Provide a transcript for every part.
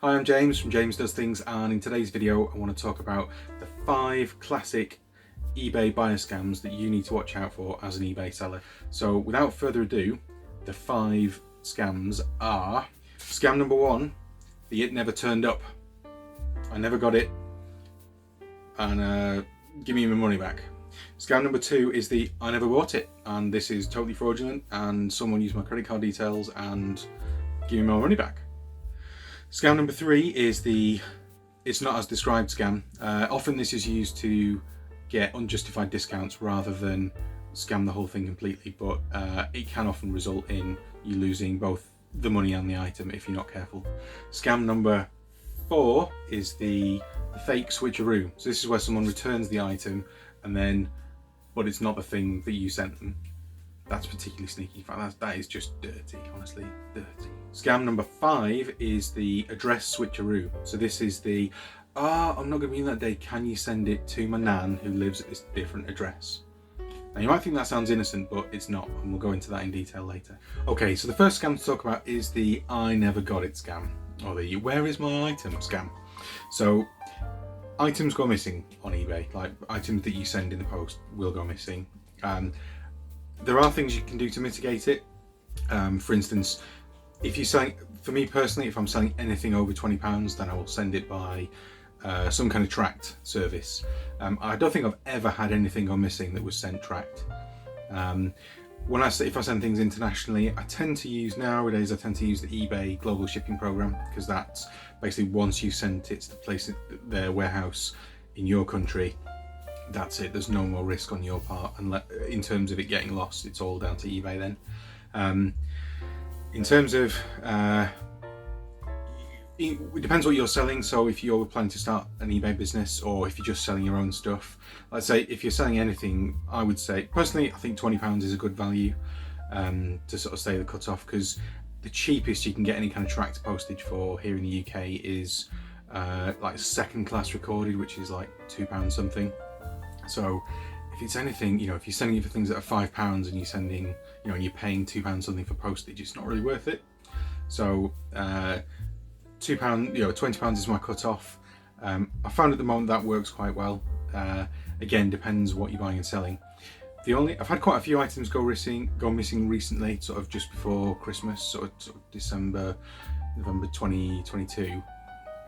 Hi, I'm James from James Does Things, and in today's video I want to talk about the 5 classic eBay buyer scams that you need to watch out for as an eBay seller. So without further ado, the 5 scams are: scam number 1, the "it never turned up." I never got it, and give me my money back. Scam number 2 is the "I never bought it, and this is totally fraudulent and someone used my credit card details and give me my money back." Scam number 3 is the "it's not as described" scam. Often this is used to get unjustified discounts rather than scam the whole thing completely, but it can often result in you losing both the money and the item if you're not careful. Scam number 4 is the fake switcheroo. So this is where someone returns the item but it's not the thing that you sent them. That's particularly sneaky. In fact, that is just dirty, honestly, dirty. Scam number 5 is the address switcheroo. So this is the, I'm not going to be in that day, can you send it to my nan who lives at this different address? Now you might think that sounds innocent, but it's not, and we'll go into that in detail later. Okay, so the first scam to talk about is the "I never got it" scam, or the "where is my item" scam. So items go missing on eBay, like items that you send in the post will go missing. There are things you can do to mitigate it. For instance, if you're selling, for me personally, if I'm selling anything over £20, then I will send it by some kind of tracked service. I don't think I've ever had anything go missing that was sent tracked. If I send things internationally, nowadays I tend to use the eBay global shipping program, because that's basically once you sent it to their warehouse in your country, that's it. There's no more risk on your part, and in terms of it getting lost, it's all down to eBay then. In terms of it depends what you're selling. So if you're planning to start an eBay business, or if you're just selling your own stuff, let's say if you're selling anything, I would say personally I think £20 is a good value to sort of stay the cut off, because the cheapest you can get any kind of tracked postage for here in the UK is like second class recorded, which is like £2 something. So if it's anything, if you're sending it for things that are £5 and you're sending, and you're paying £2 something for postage, it's not really worth it. So £2, £20 is my cut-off. I found at the moment that works quite well. Again, depends what you're buying and selling. I've had quite a few items go missing recently, sort of just before Christmas, sort of December, November 2022.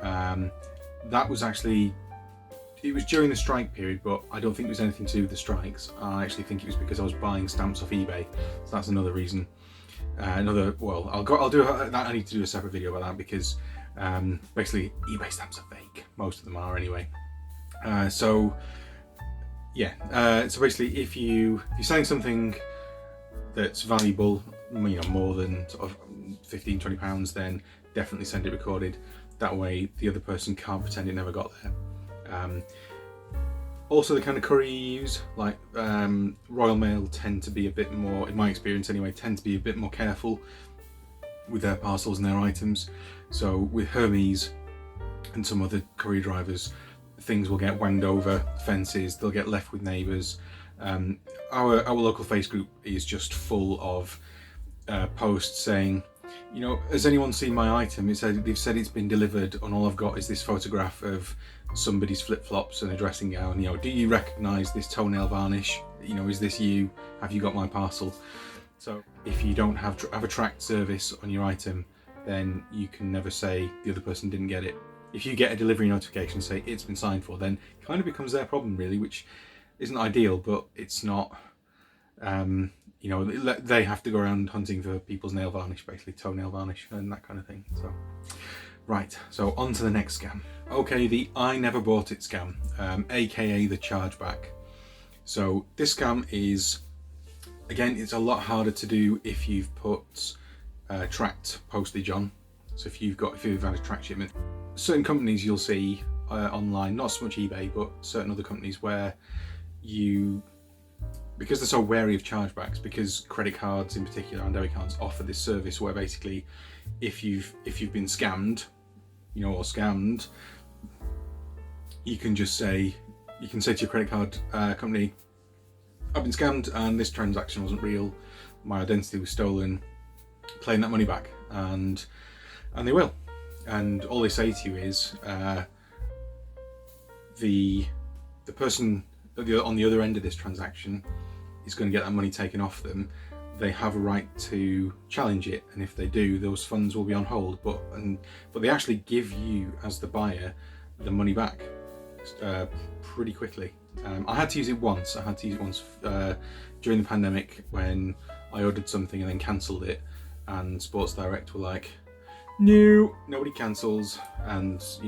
That was actually, it was during the strike period, but I don't think it was anything to do with the strikes. I actually think it was because I was buying stamps off eBay, so that's another reason. I'll do that. I need to do a separate video about that, because basically eBay stamps are fake. Most of them are anyway. So basically if you're selling something that's valuable, more than sort of £15-20, then definitely send it recorded. That way the other person can't pretend it never got there. Also, the kind of courier you use, like Royal Mail, tend to be a bit more, in my experience anyway, tend to be a bit more careful with their parcels and their items. So with Hermes and some other courier drivers, things will get wanged over fences, they'll get left with neighbours. Our local face group is just full of posts saying, has anyone seen my item? They've said it's been delivered, and all I've got is this photograph of somebody's flip-flops and a dressing gown. Do you recognise this toenail varnish? Is this you? Have you got my parcel? So if you don't have a tracked service on your item, then you can never say the other person didn't get it. If you get a delivery notification say it's been signed for, then it kind of becomes their problem really, which isn't ideal, but it's not. They have to go around hunting for people's nail varnish, basically toenail varnish and that kind of thing. So, right, so on to the next scam. Okay, the "I never bought it" scam, aka the chargeback. So this scam is, again, it's a lot harder to do if you've put tracked postage on. So if you've had a tracked shipment, certain companies you'll see online, not so much eBay, but certain other companies where because they're so wary of chargebacks, because credit cards in particular and debit cards offer this service where basically if you've been scammed, or scammed, you can say to your credit card company, I've been scammed and this transaction wasn't real, my identity was stolen, claim that money back, and they will. and all they say to you is the person on the other end of this transaction is going to get that money taken off them. They have a right to challenge it, and if they do, those funds will be on hold. But they actually give you, as the buyer, the money back pretty quickly. I had to use it once. During the pandemic when I ordered something and then cancelled it, and Sports Direct were like, "No, nobody cancels," and it's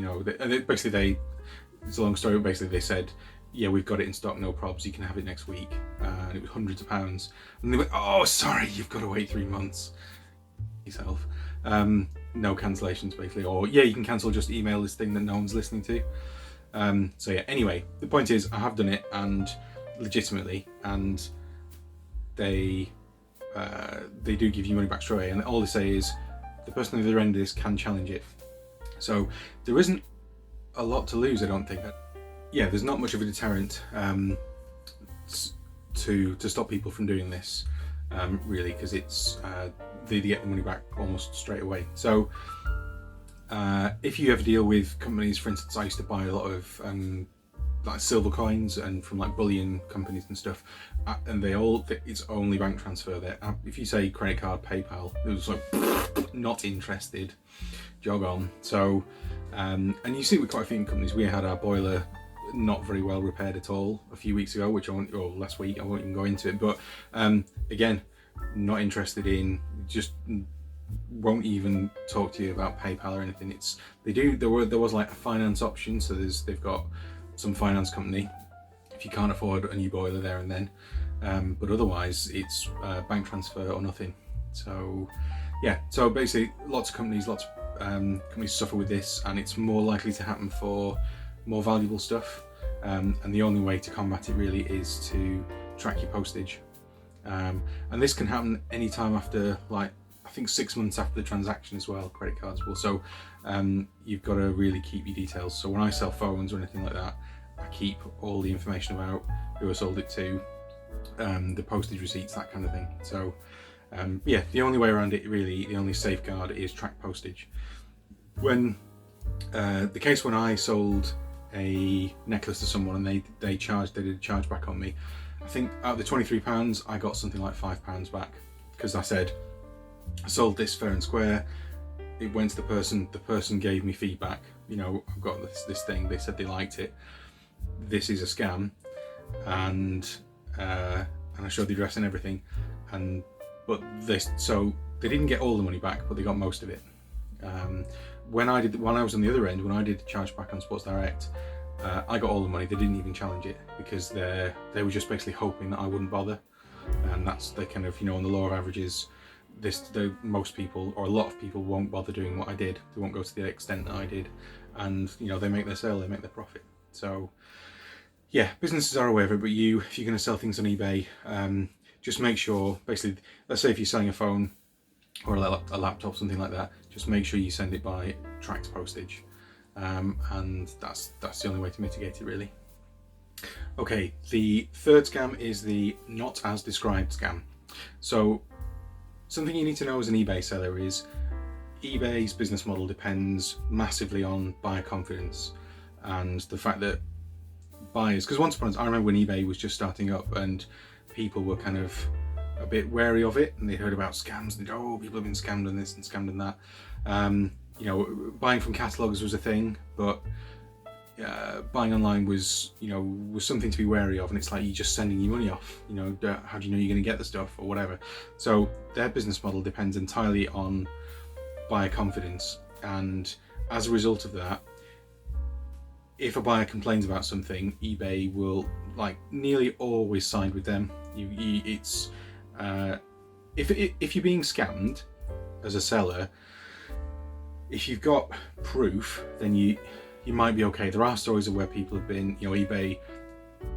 a long story. But basically, they said, "Yeah, we've got it in stock, no probs. You can have it next week," and it was hundreds of pounds. And they went, "Oh, sorry, you've got to wait 3 months yourself." No cancellations, basically, or yeah, you can cancel. Just email this thing that no one's listening to. So yeah. Anyway, the point is, I have done it, and legitimately, and they do give you money back straight away. And all they say is, the person on the other end of this can challenge it. So there isn't a lot to lose, I don't think. Yeah, there's not much of a deterrent to stop people from doing this, really, because it's they get the money back almost straight away. So if you ever deal with companies, for instance, I used to buy a lot of like silver coins and from like bullion companies and stuff, and it's only bank transfer there. If you say credit card, PayPal, it was like not interested, jog on. So and you see it with quite a few companies. We had our boiler not very well repaired at all a few weeks ago, last week, I won't even go into it, but again, not interested in, just won't even talk to you about PayPal or anything. There was like a finance option, so they've got some finance company if you can't afford a new boiler there and then, but otherwise it's bank transfer or nothing. So yeah, so basically lots of companies suffer with this, and it's more likely to happen for more valuable stuff, and the only way to combat it really is to track your postage, and this can happen anytime after, like, I think 6 months after the transaction as well. Credit cards will. So you've got to really keep your details. So when I sell phones or anything like that, I keep all the information about who I sold it to, the postage receipts, that kind of thing. So yeah, the only way around it, really, the only safeguard is track postage. When the case when I sold a necklace to someone and they did a chargeback on me, I think out of the £23 I got something like £5 back, because I said I sold this fair and square. It went to the person gave me feedback, I've got this thing, they said they liked it, this is a scam, and I showed the address and everything, but they didn't get all the money back, but they got most of it. When I was on the other end, when I did the chargeback on Sports Direct, I got all the money. They didn't even challenge it, because they were just basically hoping that I wouldn't bother. And that's the kind of, on the law of averages, most people, or a lot of people, won't bother doing what I did. They won't go to the extent that I did, and they make their sale, they make their profit. So yeah, businesses are aware of it, but if you're going to sell things on eBay, just make sure, basically, let's say if you're selling a phone or a laptop, something like that, just make sure you send it by tracked postage, and that's the only way to mitigate it, really. Okay, the third scam is the not as described scam. So something you need to know as an eBay seller is eBay's business model depends massively on buyer confidence, and the fact that buyers, because once upon a time, I remember when eBay was just starting up and people were kind of a bit wary of it, and they heard about scams and people have been scammed on this and scammed on that. Buying from catalogs was a thing, but buying online was something to be wary of, and it's like you're just sending your money off. How do you know you're going to get the stuff or whatever? So their business model depends entirely on buyer confidence, and as a result of that, if a buyer complains about something, eBay will nearly always side with them. If you're being scammed as a seller, if you've got proof, then you might be okay. There are stories of where people have been, eBay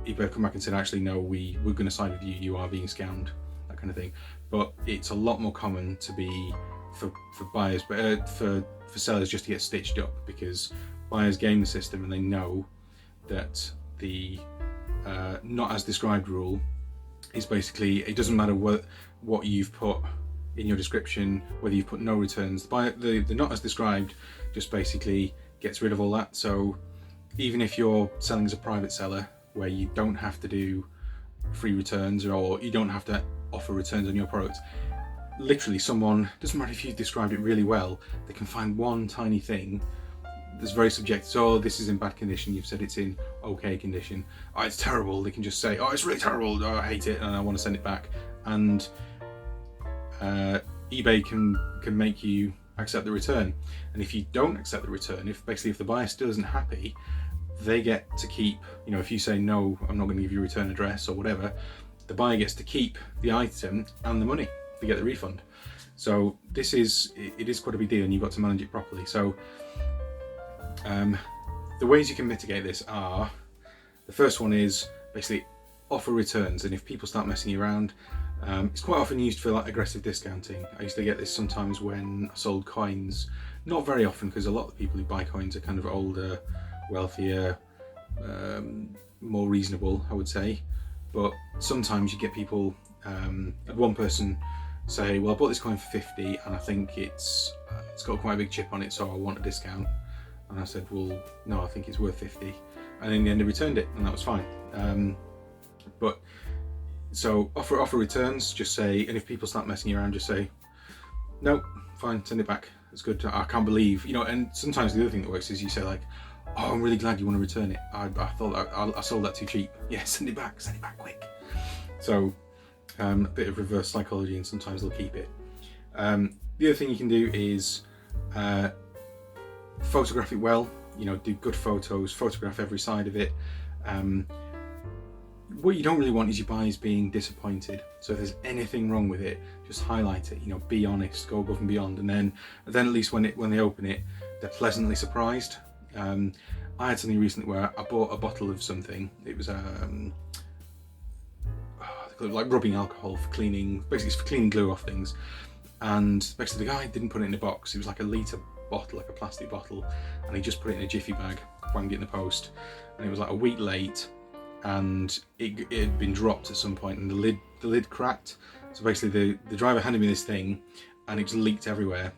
have come back and said, actually, no, we're going to side with you. You are being scammed, that kind of thing. But it's a lot more common to be for buyers, but for sellers just to get stitched up, because buyers game the system and they know that the not as described rule is basically, it doesn't matter what you've put in your description, whether you've put no returns. The not as described just basically gets rid of all that. So even if you're selling as a private seller where you don't have to do free returns or you don't have to offer returns on your product, literally someone, doesn't matter if you described it really well, they can find one tiny thing that's very subjective. So this is in bad condition, you've said it's in okay condition. Oh, it's terrible. They can just say, oh, it's really terrible, oh, I hate it, and I want to send it back. And eBay can make you accept the return. And if you don't accept the return, if the buyer still isn't happy, they get to keep, you know, if you say no, I'm not going to give you a return address or whatever, the buyer gets to keep the item and the money. They get the refund. So it is quite a big deal, and you've got to manage it properly. So the ways you can mitigate this are, the first one is basically offer returns. And if people start messing you around, it's quite often used for like aggressive discounting. I used to get this sometimes when I sold coins, not very often, because a lot of the people who buy coins are kind of older, wealthier, more reasonable, I would say. But sometimes you get people, one person say, well, I bought this coin for 50 and I think it's got quite a big chip on it, so I want a discount. And I said, well, no, I think it's worth 50. And in the end, they returned it, and that was fine. But so offer returns. Just say, and if people start messing you around, just say, no, fine, send it back. It's good. I can't believe, you know. And sometimes the other thing that works is you say like, oh, I'm really glad you want to return it. I thought I sold that too cheap. Yeah, send it back quick. So a bit of reverse psychology, and sometimes they'll keep it. The other thing you can do is photograph it well. You know, do good photos, photograph every side of it. What you don't really want is your buyers being disappointed. So if there's anything wrong with it, just highlight it. You know, be honest, go above and beyond, and then at least when they open it, they're pleasantly surprised. I had something recently where I bought a bottle of something. It was like rubbing alcohol for cleaning, basically it's for cleaning glue off things. And basically the guy didn't put it in a box. It was like a litre bottle, like a plastic bottle, and he just put it in a jiffy bag, banged it in the post. And it was like a week late, and it had been dropped at some point, and the lid cracked. So basically the driver handed me this thing, and it just leaked everywhere.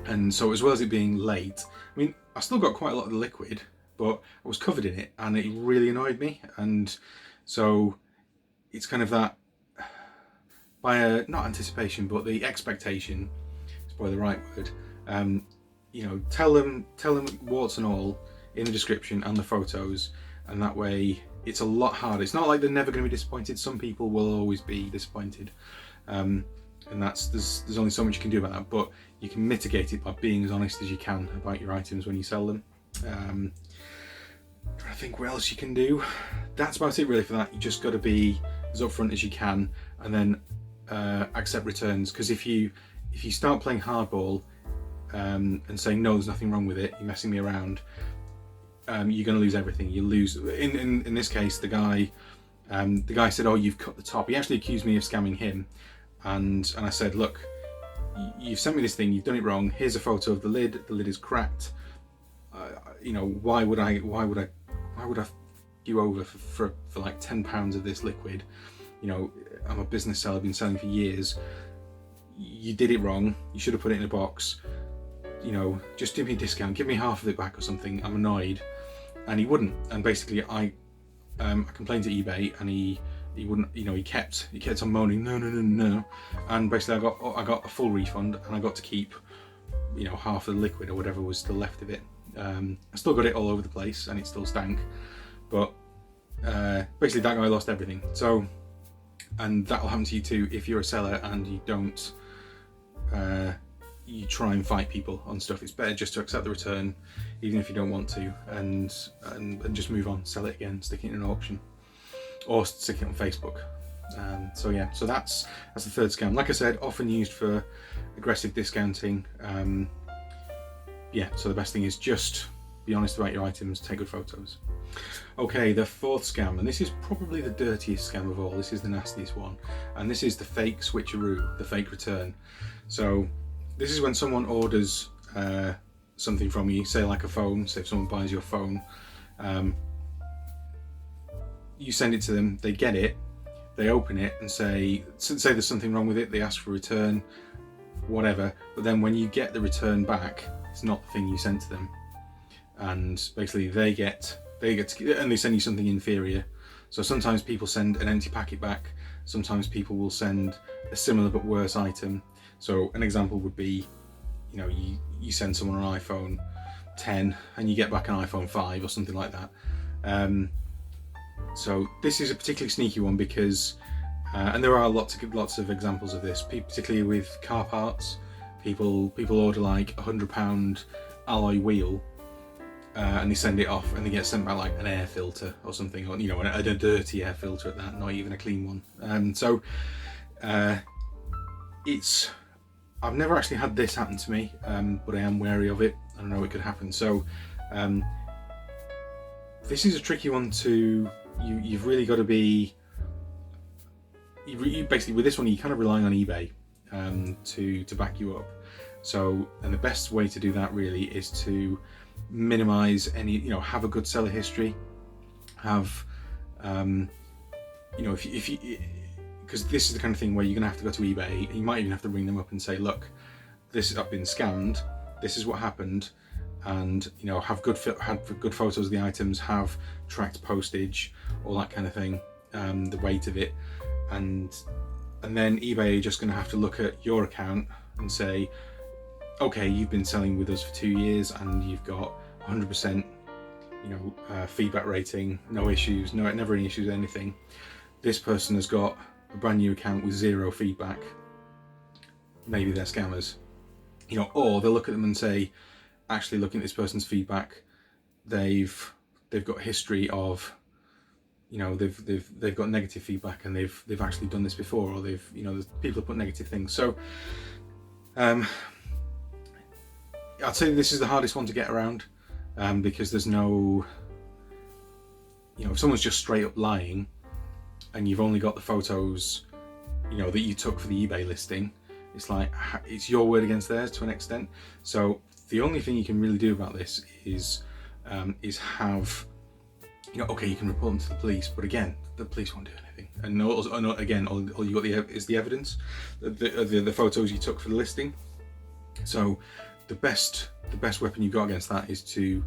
And so as well as it being late, I mean, I still got quite a lot of the liquid, but I was covered in it, and it really annoyed me. And so it's kind of that, not anticipation, but the expectation is probably the right word. You know, tell them warts and all in the description and the photos, and that way it's a lot harder. It's not like they're never going to be disappointed. Some people will always be disappointed, and there's only so much you can do about that. But you can mitigate it by being as honest as you can about your items when you sell them. I think what else you can do. That's about it really for that. You just got to be as upfront as you can, and then accept returns. Because if you start playing hardball and saying no, there's nothing wrong with it, you're messing me around, you're going to lose everything. You lose. In this case, the guy said, oh, you've cut the top. He actually accused me of scamming him, and I said, look, you've sent me this thing, you've done it wrong. Here's a photo of the lid. The lid is cracked. You know, why would I you over for like £10 of this liquid? You know, I'm a business seller, I've been selling for years. You did it wrong. You should have put it in a box. You know, just give me a discount, give me half of it back or something. I'm annoyed. And he wouldn't. And basically I complained to eBay, and he wouldn't. You know, he kept on moaning, no. And basically I got a full refund, and I got to keep, you know, half of the liquid or whatever was still left of it. I still got it all over the place, and it still stank. But basically that guy lost everything. So, and that'll happen to you too if you're a seller and you don't you try and fight people on stuff. It's better just to accept the return, even if you don't want to, and just move on, sell it again, stick it in an auction, or stick it on Facebook. So yeah, so that's the third scam. Like I said, often used for aggressive discounting. Yeah, so the best thing is just be honest about your items, take good photos. Okay, the fourth scam, and this is probably the dirtiest scam of all. This is the nastiest one, and this is the fake switcheroo, the fake return. So this is when someone orders something from you, say like a phone. Say if someone buys your phone, you send it to them, they get it, they open it and say there's something wrong with it, they ask for a return, whatever. But then when you get the return back, it's not the thing you sent to them, and basically they get and they send you something inferior. So sometimes people send an empty packet back, sometimes people will send a similar but worse item. So an example would be, you know, you send someone an iPhone 10 and you get back an iPhone 5 or something like that. So this is a particularly sneaky one because, and there are lots of examples of this, particularly with car parts. People order like £100 alloy wheel, and they send it off, and they get sent back like an air filter or something, or, you know, a dirty air filter at that, not even a clean one. So I've never actually had this happen to me, but I am wary of it. I know it could happen. So this is a tricky one to. You've really got to be. You basically, with this one, you're kind of relying on eBay to back you up. So, and the best way to do that really is to minimize any, you know, have a good seller history, have, you know, if you, because this is the kind of thing where you're gonna have to go to eBay. You might even have to ring them up and say, look, I've been scammed. This is what happened, and, you know, have good photos of the items, have tracked postage, all that kind of thing, the weight of it, and then eBay are just going to have to look at your account and say, okay, you've been selling with us for 2 years and you've got 100%, you know, feedback rating, no issues, never any issues, anything. This person has got a brand new account with 0 feedback. Maybe they're scammers, you know, or they'll look at them and say, actually, looking at this person's feedback, they've got a history of, you know, they've got negative feedback, and they've actually done this before, or they've, you know, people have put negative things. So I'd say this is the hardest one to get around, because there's no, you know, if someone's just straight up lying and you've only got the photos, you know, that you took for the eBay listing, it's like, it's your word against theirs to an extent. So the only thing you can really do about this is have, you know, okay, you can report them to the police, but again, the police won't do anything. And again, all you got is the evidence, the photos you took for the listing. So the best weapon you've got against that is to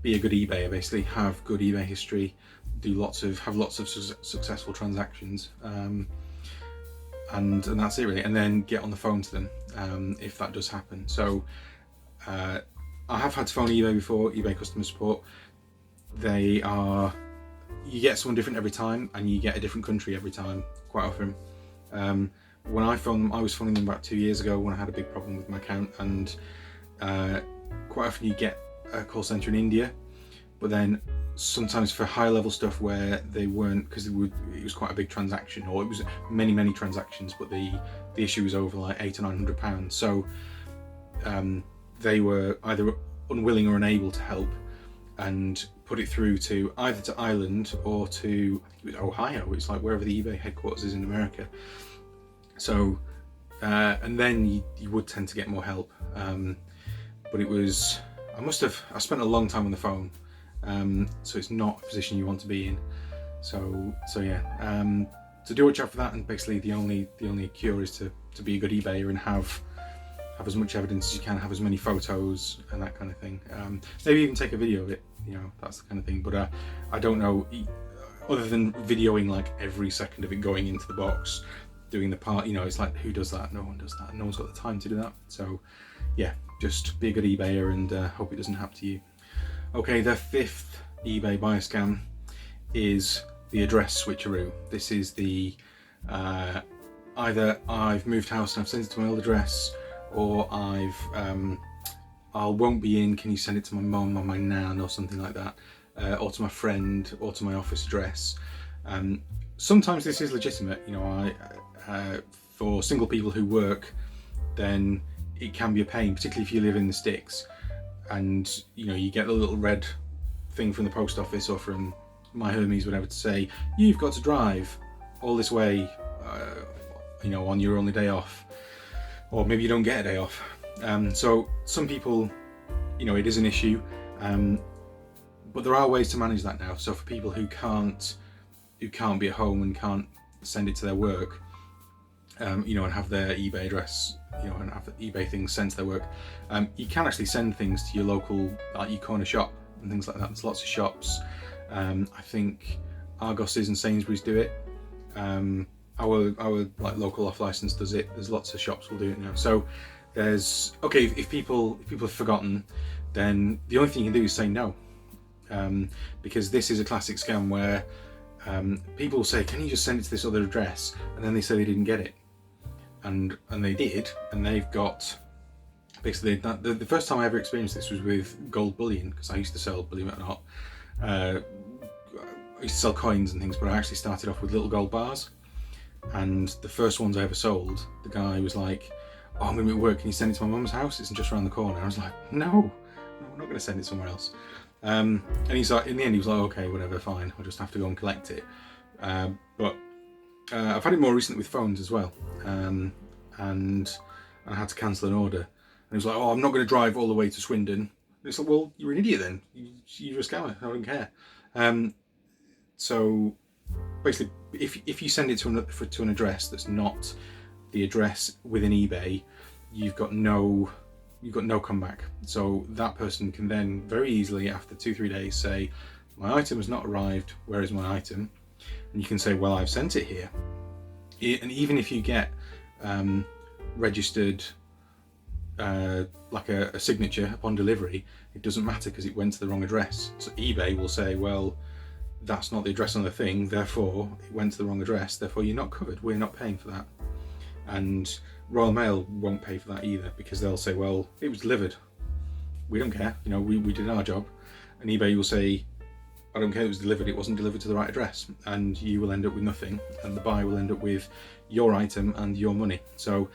be a good eBayer, basically have good eBay history, have lots of successful transactions, and that's it really. And then get on the phone to them if that does happen. So I have had to phone eBay before, eBay customer support. You get someone different every time, and you get a different country every time, quite often. When I phoned them, I was phoning them about 2 years ago when I had a big problem with my account, and quite often you get a call centre in India, but then sometimes for high level stuff where they weren't, because it was quite a big transaction, or it was many transactions, but the issue was over like £800 or £900. So they were either unwilling or unable to help, and put it through to either to Ireland or to, I think it was Ohio. It's like wherever the eBay headquarters is in America. So and then you would tend to get more help, but it was, I spent a long time on the phone, so it's not a position you want to be in. So yeah, so do watch out for that, and basically the only cure is to be a good eBayer and have as much evidence as you can, have as many photos and that kind of thing. Maybe even take a video of it, you know, that's the kind of thing. But I don't know, other than videoing like every second of it going into the box, doing the part, you know, it's like, who does that? No one does that. No one's got the time to do that. So yeah, just be a good eBayer and hope it doesn't happen to you. Okay, the 5th eBay buyer scam is the address switcheroo. This is the either I've moved house and I've sent it to my old address, or I won't be in, can you send it to my mum or my nan or something like that, or to my friend, or to my office address. Sometimes this is legitimate, you know, for single people who work, then it can be a pain, particularly if you live in the sticks and, you know, you get a little red thing from the post office or from My Hermes, whatever, to say, you've got to drive all this way, you know, on your only day off. Or maybe you don't get a day off. So some people, you know, it is an issue, but there are ways to manage that now. So for people who can't be at home and can't send it to their work, you know, and have their eBay address, you know, and have the eBay things sent to their work. You can actually send things to your local, like your corner shop and things like that. There's lots of shops. I think Argos's and Sainsbury's do it. Our like local off license does it. There's lots of shops will do it now. So there's, okay, if people have forgotten, then the only thing you can do is say no, because this is a classic scam where people say, can you just send it to this other address, and then they say they didn't get it, and they did, and they've got basically the first time I ever experienced this was with gold bullion, because I used to sell, believe it or not, I used to sell coins and things, but I actually started off with little gold bars. And the first ones I ever sold, the guy was like, oh, I'm going to be at work, can you send it to my mum's house? It's just around the corner. I was like, no, I'm not going to send it somewhere else. And he's like, in the end, he was like, okay, whatever, fine, I'll just have to go and collect it. But I've had it more recently with phones as well. And I had to cancel an order. And he was like, oh, I'm not going to drive all the way to Swindon. And it's like, well, you're an idiot then. You're a scammer, I don't care. So basically, if you send it to an address that's not the address within eBay, you've got no comeback. So that person can then very easily, after 2-3 days, say, my item has not arrived, where is my item? And you can say, well, I've sent it here. And even if you get registered like a signature upon delivery, it doesn't matter because it went to the wrong address. So eBay will say, well, that's not the address on the thing, therefore it went to the wrong address, therefore you're not covered, we're not paying for that. And Royal Mail won't pay for that either, because they'll say, well, it was delivered, we don't care, you know, we did our job. And eBay will say, I don't care, it was delivered, it wasn't delivered to the right address, and you will end up with nothing, and the buyer will end up with your item and your money. So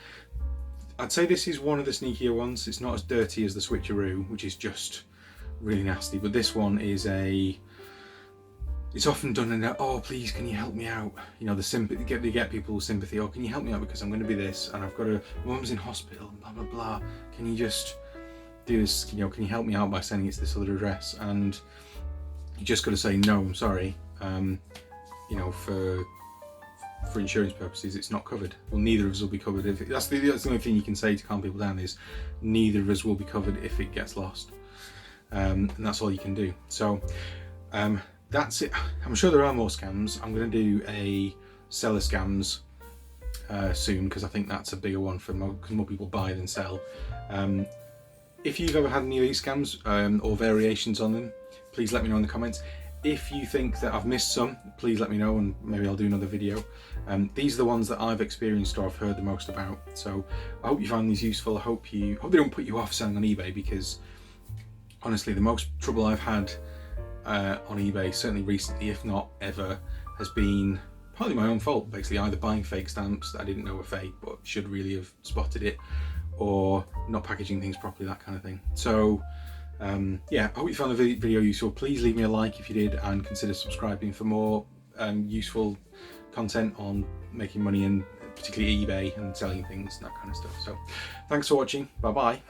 I'd say this is one of the sneakier ones. It's not as dirty as the switcheroo, which is just really nasty, but this one is it's often done in a, oh, please, can you help me out? You know, the sympathy, they get people's sympathy. Oh, can you help me out because I'm going to be this, and I've got mum's in hospital, blah, blah, blah. Can you just do this, you know, can you help me out by sending it to this other address? And you just got to say, no, I'm sorry. You know, for insurance purposes, it's not covered. Well, neither of us will be covered. That's the only thing you can say to calm people down is, neither of us will be covered if it gets lost. And that's all you can do. So, that's it. I'm sure there are more scams. I'm going to do a seller scams soon, because I think that's a bigger one for more people buy than sell. If you've ever had any of these scams or variations on them, please let me know in the comments. If you think that I've missed some, please let me know and maybe I'll do another video. These are the ones that I've experienced or I've heard the most about. So I hope you find these useful. I hope they don't put you off selling on eBay, because honestly, the most trouble I've had on eBay, certainly recently, if not ever, has been partly my own fault. Basically, either buying fake stamps that I didn't know were fake but should really have spotted it, or not packaging things properly, that kind of thing. So yeah, I hope you found the video useful. Please leave me a like if you did, and consider subscribing for more useful content on making money, and particularly eBay and selling things and that kind of stuff. So thanks for watching. Bye bye.